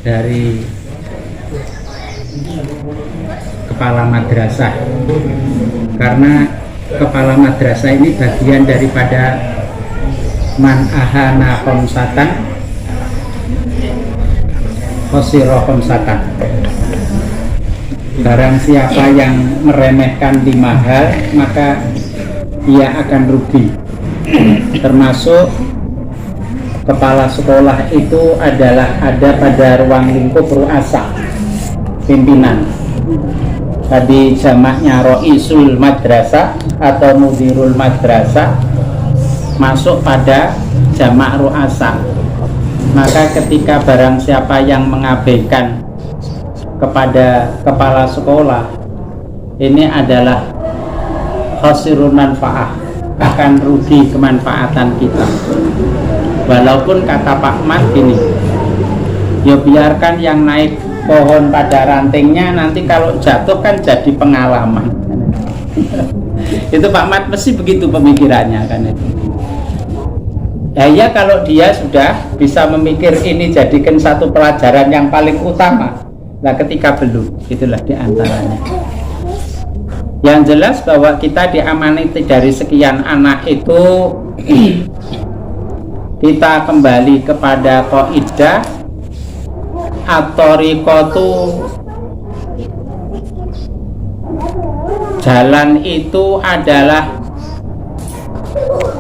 dari kepala madrasah, karena kepala madrasah ini bagian daripada man ahana khamsatan khosiro khamsatan. Barang siapa yang meremehkan 5 hal maka ia akan rugi. Termasuk kepala sekolah itu adalah ada pada ruang lingkup ru'asa, pimpinan. Tadi jamaknya ro'isul madrasah atau mudirul madrasah, masuk pada jamak ru'asa. Maka ketika barang siapa yang mengabaikan kepada kepala sekolah, ini adalah khosirun manfaah, akan rugi kemanfaatan kita. Walaupun kata Pak Mat gini, ya biarkan yang naik pohon pada rantingnya, nanti kalau jatuh kan jadi pengalaman. Itu Pak Mat mesti begitu pemikirannya kan itu. Ya kalau dia sudah bisa memikir ini jadikan satu pelajaran yang paling utama. Nah ketika belum, itulah diantaranya. Yang jelas bahwa kita diamanati dari sekian anak itu, kita kembali kepada kaidah at-thariqatu, jalan itu adalah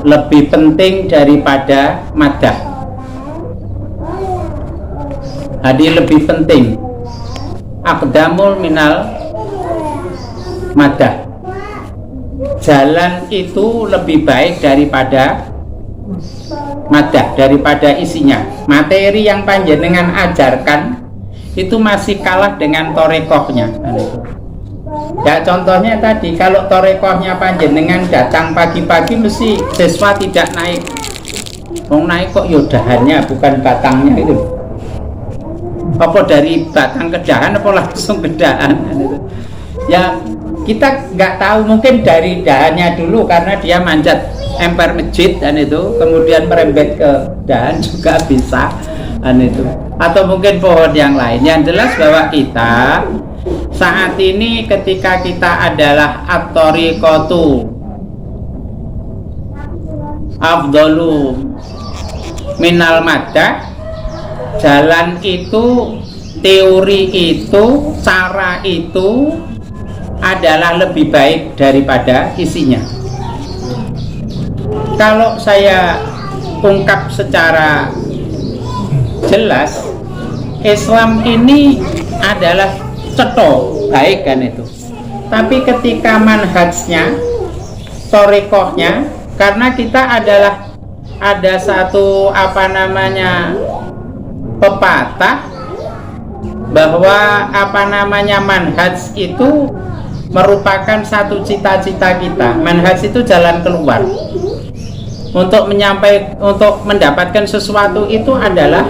lebih penting daripada madah. Jadi lebih penting, aqdamul minal madah. Jalan itu lebih baik daripada madah, daripada isinya. Materi yang panjenengan ajarkan itu masih kalah dengan torekohnya. Ya contohnya tadi, kalau torekohnya panjenengan datang pagi-pagi mesti siswa tidak naik. Mau naik kok yodahannya bukan batangnya itu. Apa dari batang ke dahan apa langsung ke dahan? Ya kita nggak tahu, mungkin dari dahannya dulu karena dia manjat emper masjid dan itu, kemudian merembet ke dahan juga bisa dan itu, atau mungkin pohon yang lain. Yang jelas bahwa kita saat ini ketika kita adalah at-thariqatu afdalu minal madah, jalan itu, teori itu, cara itu adalah lebih baik daripada isinya. Kalau saya ungkap secara jelas, Islam ini adalah ceto baik kan itu, tapi ketika manhajnya, thariqahnya, karena kita adalah ada satu pepatah bahwa manhaj itu merupakan satu cita-cita kita. Manhaj itu jalan keluar. Untuk mendapatkan sesuatu itu adalah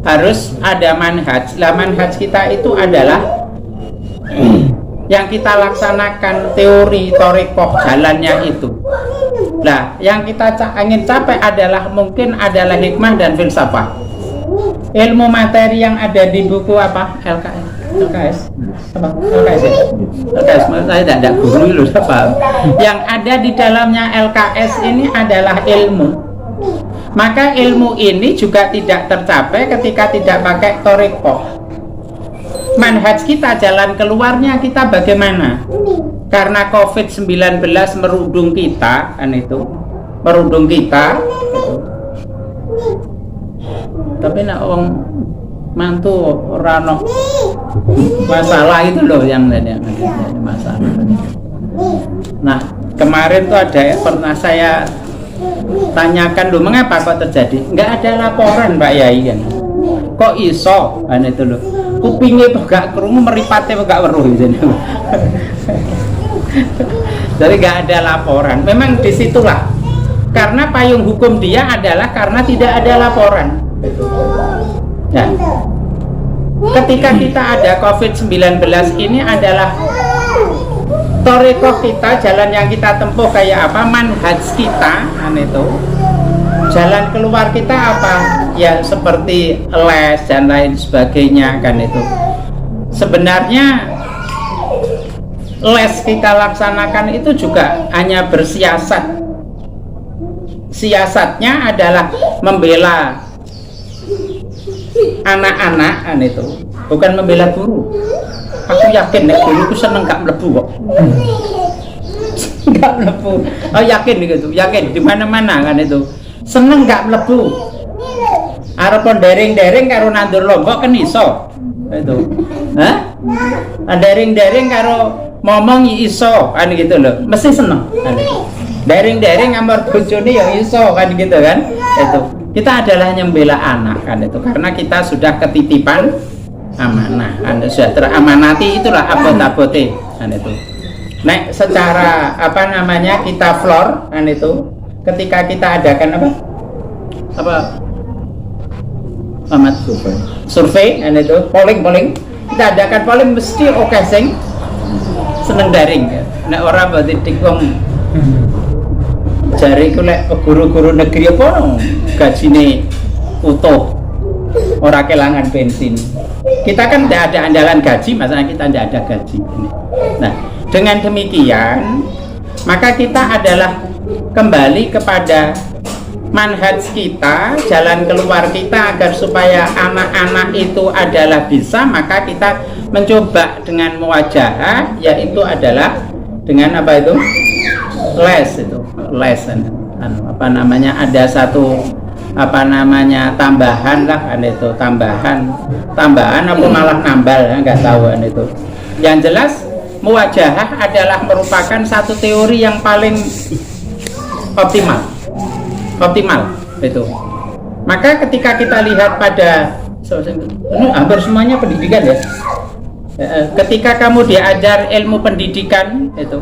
harus ada manhaj. Lah manhaj kita itu adalah yang kita laksanakan teori thariqah jalannya itu. Nah, yang kita ingin capai adalah mungkin adalah hikmah dan filsafah. Ilmu materi yang ada di buku apa? LKS apa? LKS ya? LKS, saya tidak guru loh, paham. Yang ada di dalamnya LKS ini adalah ilmu. Maka ilmu ini juga tidak tercapai ketika tidak pakai thariqah. Manhaj kita, jalan keluarnya kita bagaimana? Karena COVID-19 merundung kita, kan itu, merundung kita. Tapi nak orang mantu rano masalah itu loh yang ada masalah. Nah kemarin tuh pernah saya tanyakan loh, mengapa kok terjadi? Nggak ada laporan Mbak Yai kan? Kok iso? Kan itu loh. Kupingnya pegak kerungu, meripatnya pegak weruh gitu. Jadi nggak ada laporan. Memang disitulah karena payung hukum dia adalah karena tidak ada laporan. Ya. Ketika kita ada COVID-19 ini adalah thariqah kita, jalan yang kita tempuh kayak apa, manhaj kita kan itu jalan keluar kita apa? Ya seperti les dan lain sebagainya kan itu. Sebenarnya les kita laksanakan itu juga hanya bersiasat. Siasatnya adalah membela anak-anak kan itu, bukan membela guru. Aku yakin nek guruku seneng gak mlebu kok. Gak mlebu. Oh yakin gitu, yakin di mana-mana kan itu. Seneng gak mlebu. Arep dereng-dereng karo nandur lombok kan iso. Itu. Hah? Dereng-dereng karo momong iso kan gitu loh. Mesti seneng kan itu. Dereng-dereng amar bojone ya iso kan gitu kan. Itu. Kita adalah nyembela anak kan itu karena kita sudah ketitipan amanah, Anda sudah teramanati, itulah abot-abote kan itu. Nek secara apa namanya kita floor kan itu ketika kita adakan apa amat survei kan itu polling kita adakan polling mesti oke sing seneng daring ya. Nek orang berarti dikong jari ku lek guru-guru negeri apa gajine utuh ora kelangan bensin. Kita kan tidak ada andalan gaji, masalah kita tidak ada gaji. Nah, dengan demikian maka kita adalah kembali kepada manhaj kita, jalan keluar kita agar supaya anak-anak itu adalah bisa, maka kita mencoba dengan muwajahah, yaitu adalah dengan apa itu? Les itu, les apa namanya, ada satu apa namanya tambahan lah kan itu, tambahan apa malah nambal ya, nggak tahu kan itu. Yang jelas muwajahah adalah merupakan satu teori yang paling optimal itu. Maka ketika kita lihat pada ini hampir semuanya pendidikan ya, ketika kamu diajar ilmu pendidikan itu,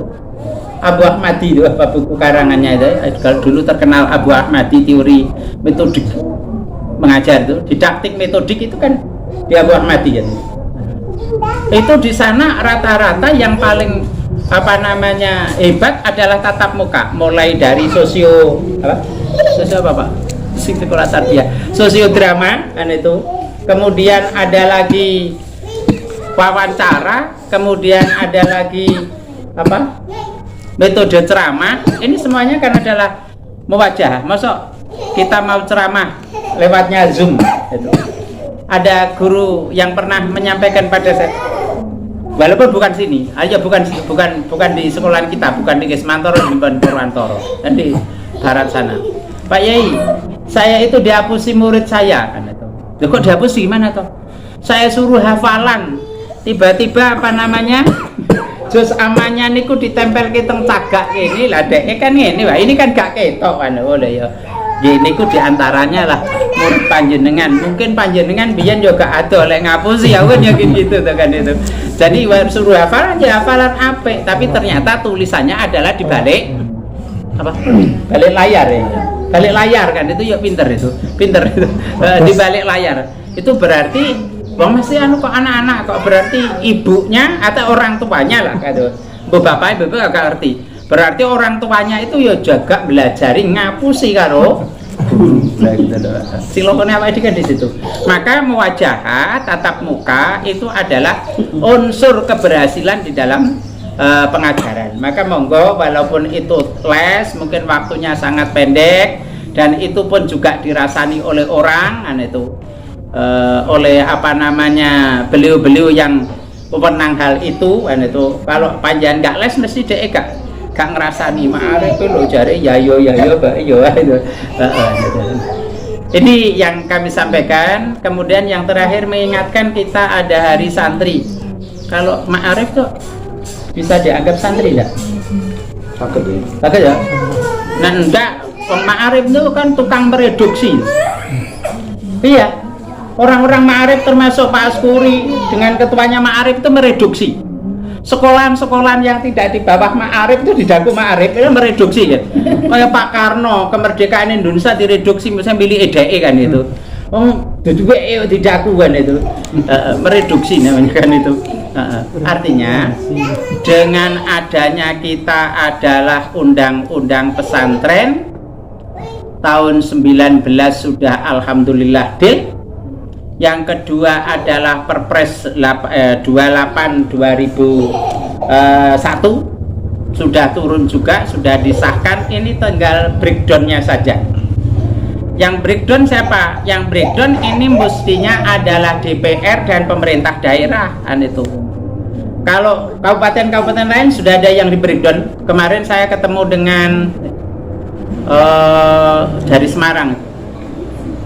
Abu Ahmadi itu apa buku karangannya itu, kalau dulu terkenal Abu Ahmadi, teori metodik mengajar itu, didaktik metodik itu kan di Abu Ahmadi ya. Itu di sana rata-rata yang paling apa namanya hebat adalah tatap muka, mulai dari sosio apa Pak? Psikologi tarbiyah, sosiodrama kan itu. Kemudian ada lagi wawancara, kemudian ada lagi apa? Metode ceramah. Ini semuanya kan adalah muwajahah. Masuk kita mau ceramah lewatnya Zoom itu. Ada guru yang pernah menyampaikan pada saya, walaupun bukan sini, aja bukan di sekolah kita, bukan di Gesmantoro, di Purwantoro, dan di barat sana. Pak Yai, saya itu dihapusi murid saya kan itu. Loh, kok dihapusi gimana toh? Saya suruh hafalan, tiba-tiba apa namanya? Jus amannya niku ditempel ke teng cagak ini lah dek kan ini, wah ini kan gak ketok kan, oleh ya. Jadi niku diantaranya lah murid panjenengan, mungkin panjenengan biyen juga ada oleh ngapusi ya kan gitu tuh kan itu. Jadi suruh hafalan ya hafalan apik, tapi ternyata tulisannya adalah di balik apa? Balik layar ya. Balik layar kan itu ya pinter itu di balik layar. Itu berarti wong mesti anu kok anak-anak kok, berarti ibunya atau orang tuanya lah gitu. Bu bapak ibu agak ngerti. Berarti orang tuanya itu ya jaga belajari ngapusi karo nah gitu loh. Silokone apa kan di situ. Maka muwajahah tatap muka itu adalah unsur keberhasilan di dalam pengajaran. Maka monggo walaupun itu les mungkin waktunya sangat pendek dan itu pun juga dirasani oleh orang kan itu. Oleh apa namanya beliau-beliau yang pemenang hal itu kan itu. Kalau panjang nggak les mesti dek gak ngerasani ma'arif itu lo jari ya yo itu. Ini yang kami sampaikan. Kemudian yang terakhir mengingatkan kita ada hari santri. Kalau ma'arif tuh bisa dianggap santri enggak? Takut ya? Nah enggak, ma'arif itu kan tukang mereduksi. Iya. Orang-orang ma'arif termasuk Pak Askuri dengan ketuanya ma'arif itu mereduksi. Sekolahan-sekolahan yang tidak di bawah ma'arif itu didaku ma'arif itu mereduksi ya. Kayak Pak Karno, kemerdekaan Indonesia direduksi misalnya milih EDE kan itu. Duduk didaku kan itu. Mereduksi namanya kan itu. Artinya dengan adanya kita adalah undang-undang pesantren, tahun 19 sudah alhamdulillah deal. Yang kedua adalah Perpres 28 2001 sudah turun juga, sudah disahkan. Ini tinggal breakdownnya saja. Yang breakdown siapa? Yang breakdown ini mestinya adalah DPR dan pemerintah daerah kan itu. Kalau kabupaten-kabupaten lain sudah ada yang di breakdown. Kemarin saya ketemu dengan dari Semarang,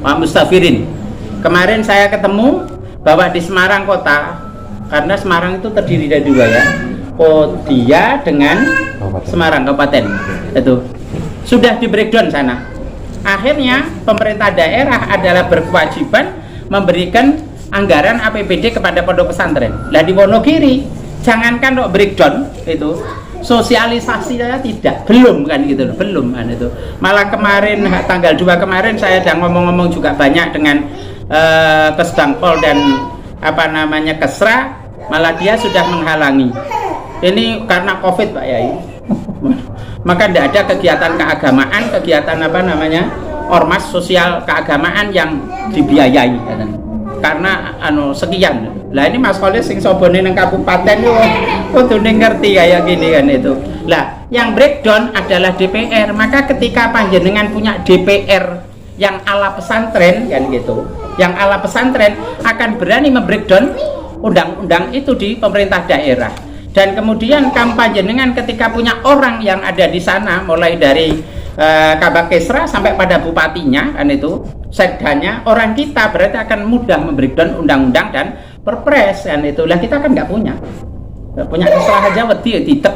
Pak Mustafirin. Kemarin saya ketemu bahwa di Semarang kota, karena Semarang itu terdiri dari dua ya, Kodia dengan Semarang kabupaten, itu sudah di breakdown sana. Akhirnya pemerintah daerah adalah berkewajiban memberikan anggaran APBD kepada pondok pesantren. Lah di Wonogiri, jangankan kok breakdown itu, sosialisasi saya belum kan gitu loh, belum kan itu. Malah kemarin tanggal 2 kemarin saya sedang ngomong-ngomong juga banyak dengan Kesdangpol dan Kesra, malah dia sudah menghalangi. Ini karena Covid Pak Yai. Maka tidak ada kegiatan keagamaan, kegiatan ormas sosial keagamaan yang dibiayai karena sekian. Lah ini Mas Kholis sing sobone nang kabupaten kudune ngerti kayak gini kan itu. Lah yang breakdown adalah DPR. Maka ketika panjenengan punya DPR yang ala pesantren kan gitu, yang ala pesantren akan berani membreakdown undang-undang itu di pemerintah daerah. Dan kemudian kampanye dengan ketika punya orang yang ada di sana, mulai dari Kabak Kesra sampai pada bupatinya kan itu, sekdanya, orang kita berarti akan mudah membreakdown undang-undang dan perpres kan itu. Lah kita kan nggak punya Kesra aja wedi ditek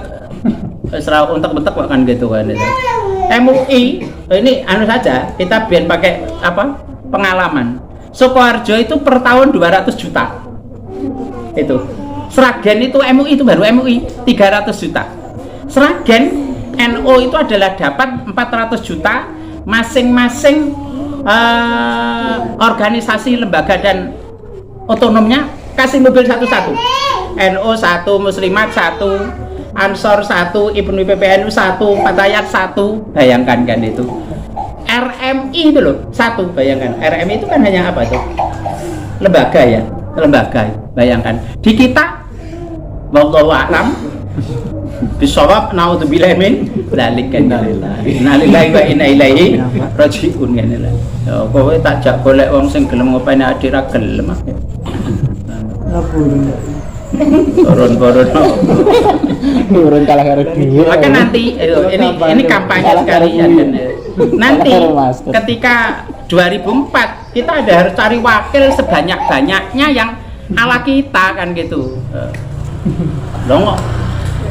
Kesra untuk-untuk kan gitu kan itu. MUI ini saja kita biar pakai pengalaman. Sukoharjo itu per tahun 200 juta itu. Sragen itu MUI itu baru MUI 300 juta. Sragen NO itu adalah dapat 400 juta masing-masing organisasi, lembaga dan otonomnya kasih mobil satu-satu. NO 1, Muslimat 1, Ansor 1, Ibnu PPNU 1, Fatayat 1. Bayangkan kan itu. RMI itu loh 1, bayangkan. RMI itu kan hanya apa tuh? Lembaga ya, lembaga. Bayangkan. Di kita wallahu a'lam bisawab, naudzubillahi min dzalik. Innalillahi wa inna ilaihi raji'un. Kowe tak jak golek wong sing gelem ngopeni adik ra gelem. Turun kalah karo dia. Maka nanti ini kampanye sekalian kan. Nanti ketika 2004 kita ada harus cari wakil sebanyak-banyaknya yang ala kita kan gitu. Loh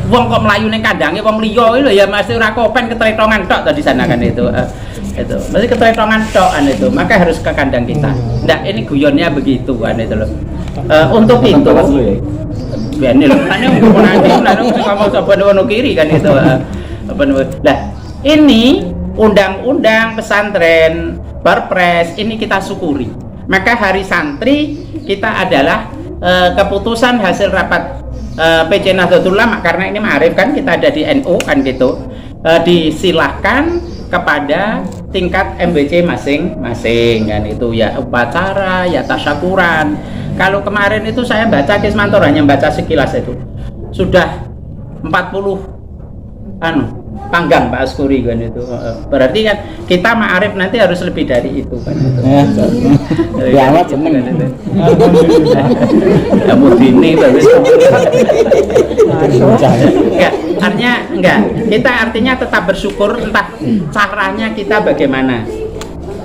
wong kok melayu ning kandange wong liya lho ya mesti ora kopen ketretongan tok tadi sana kan itu. Itu mesti ketretongan tok kan itu. Maka harus ke kandang kita. Ndak ini guyonnya begitu kan itu loh. Untuk itu ini loh, kan ngomong sapa Wonogiri kan itu. Lah ini undang-undang pesantren, perpres ini kita syukuri. Maka hari santri kita adalah keputusan hasil rapat PC Nahdlatul Ulama, karena ini ma'arif kan kita ada di NU kan gitu, disilahkan kepada tingkat MBC masing-masing kan itu, ya upacara, ya tasyakuran. Kalau kemarin itu saya baca Kismantor hanya baca sekilas itu sudah 40 panggang Pak Askuri kan itu. Berarti kan kita ma'arif nanti harus lebih dari itu kan itu. Ya amat seneng kan itu. Ya mudini bagus. Enggak, artinya tetap bersyukur, entah caranya kita bagaimana.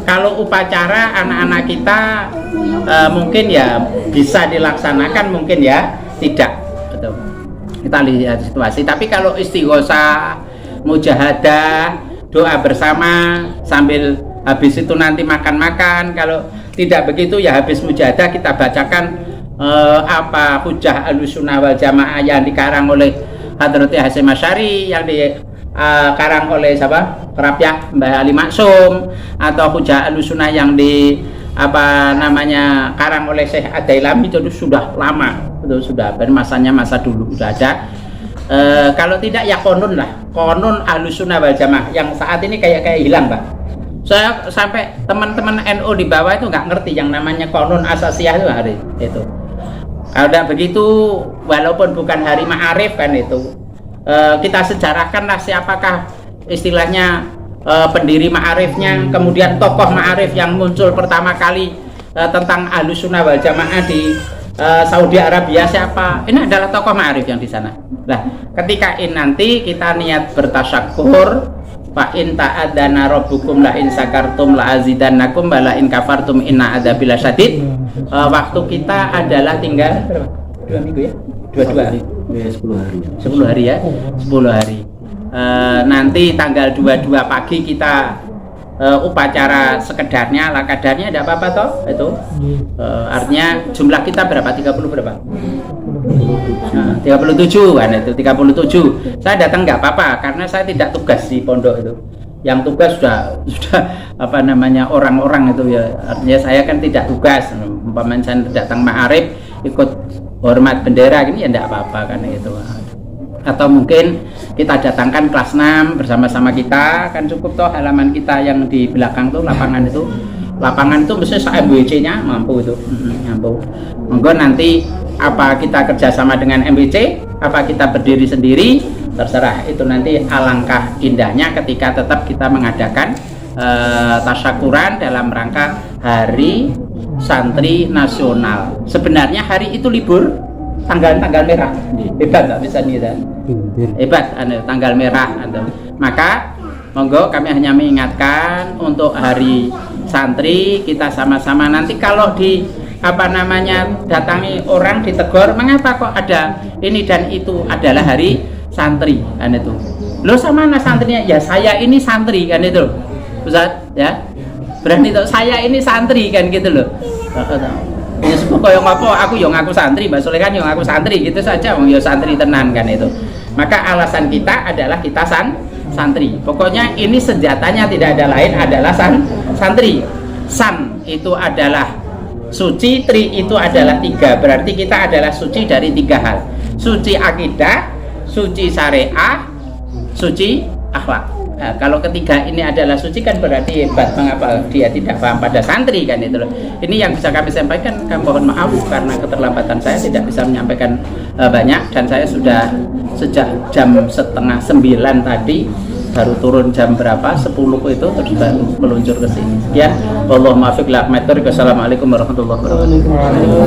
Kalau upacara anak-anak kita mungkin ya bisa dilaksanakan, mungkin ya tidak. Betul. Kita lihat situasi. Tapi kalau istighosah, mujahadah, doa bersama sambil habis itu nanti makan-makan. Kalau tidak begitu ya habis mujahadah kita bacakan Hujjah Ahlussunnah wal Jamaah yang dikarang oleh Hadrati Hasyim Asy'ari, yang dikarang oleh siapa? Kerapiah Mbah Ali Maksum, atau Hujjah Ahlussunnah yang karang oleh Syekh Ad-Dailami. Itu sudah lama, itu sudah masanya masa dulu sudah ada. Kalau tidak ya konun lah, konun Ahlussunnah wal Jamaah yang saat ini kayak hilang Pak. Saya sampai teman-teman NU di bawah itu nggak ngerti yang namanya konun asasiyah itu hari itu. Kalau tidak begitu, walaupun bukan hari ma'arif kan itu, kita sejarahkanlah siapakah istilahnya pendiri ma'arifnya, kemudian tokoh ma'arif yang muncul pertama kali tentang Ahlus Sunnah wal Jamaah di Saudi Arabia siapa? Ini adalah tokoh ma'arif yang di sana. Nah, ketika ini nanti kita niat bertasyakur, fa in ta'adzana rabbukum la in sakartum la azidannakum wa la in kafartum inna adzabil syadid. Waktu kita adalah tinggal berapa? 2 minggu ya? 10 hari. 10 hari ya? 10 hari. Nanti tanggal 22 pagi kita upacara sekedarnya, ala kadarnya, ada apa-apa toh? Itu artinya jumlah kita berapa? 30 berapa? 37 kan itu, 37. Saya datang nggak apa-apa karena saya tidak tugas di pondok itu. Yang tugas sudah apa namanya orang-orang itu ya. Artinya saya kan tidak tugas. Umpamanya saya datang ma'arif ikut hormat bendera gini ya enggak apa-apa kan itu. Atau mungkin kita datangkan kelas 6 bersama-sama kita, kan cukup toh halaman kita yang di belakang tuh lapangan itu. Lapangan itu mesti MWC-nya mampu itu. Mampu. Monggo nanti apa kita kerjasama dengan MWC, apa kita berdiri sendiri, terserah. Itu nanti alangkah indahnya ketika tetap kita mengadakan tasyakuran dalam rangka Hari Santri Nasional. Sebenarnya hari itu libur, tanggal merah. Hebat nggak bisa nih kan? Hebat, tanggal merah. Maka monggo kami hanya mengingatkan untuk hari santri kita sama-sama nanti kalau di apa namanya datangi orang ditegur, mengapa kok ada ini dan itu, adalah hari santri kan itu. Lo sama mana santrinya? Ya saya ini santri kan itu, Ustaz ya. Berarti itu saya ini santri kan gitu loh. Ya sebab yang apa aku yang ngaku santri, Mbak Soleh kan yang ngaku santri gitu saja, ya santri tenan kan itu. Maka alasan kita adalah kita santri. Pokoknya ini senjatanya tidak ada lain adalah santri. San itu adalah suci, tri itu adalah 3. Berarti kita adalah suci dari 3 hal. Suci akidah, suci syariah, suci akhlak. Nah, kalau ketiga ini adalah suci kan berarti hebat. Mengapa dia tidak paham pada santri kan itu loh. Ini yang bisa kami sampaikan. Kami mohon maaf karena keterlambatan saya tidak bisa menyampaikan banyak, dan saya sudah sejak jam 8:30 tadi baru turun jam berapa 10 itu terus baru meluncur ke sini. Sekian, Allahumma fiq la. Assalamualaikum warahmatullahi wabarakatuh.